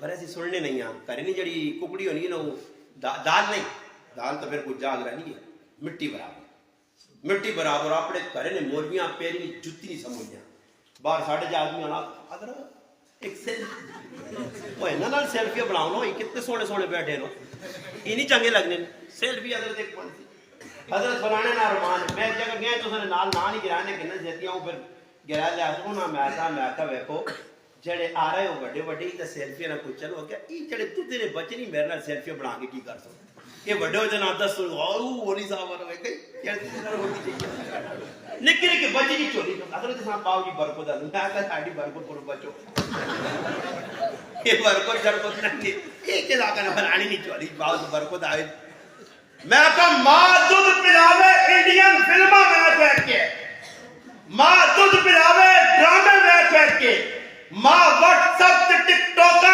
पर ऐसी सुनने नहीं आ घरे नहीं जड़ी कुकड़ी होनी है ना दाल नहीं दाल तो फिर कुछ जाग रहा नहीं है मिट्टी बराबर अपने घरे ने मोरबियां पेरी जुत्ती नहीं समझिया बाहर साढ़े आदमी आना अगर एक सेल्फी बनाओ ना कितने सोने सोने बैठे नो ये नहीं चंगे लगने सेल्फी हजरत एक हजरत फलाने ना रमान मैं जगह गया तो नाल ना नहीं गिराने कि जतियां फिर गिरा लिया मैं वेखो जड़े आ रहे हो बड़े बड़े तो सेल्फी ना कुछ चलो क्या ये जड़े तुझे ने बच्चे नहीं मेरे नाल सेल्फी बना के की कर सकते ये बड़े हो जाना 10 ओली साहब वाला वे निक्के निक्के बच्चे की चोरी हजरत साहब बाबू जी बरकत दा मैं कहा साडी बरकत को बचो ये बरकत जरकत नहीं ये के लाका ना बनानी नहीं चोरी बाबू बरकत आए मैं कहा मां दूध पिलावे इंडियन फिल्मा में बैठ के मां दूध पिलावे ड्रामे में बैठ के मां व्हाट्सएप टिकटॉक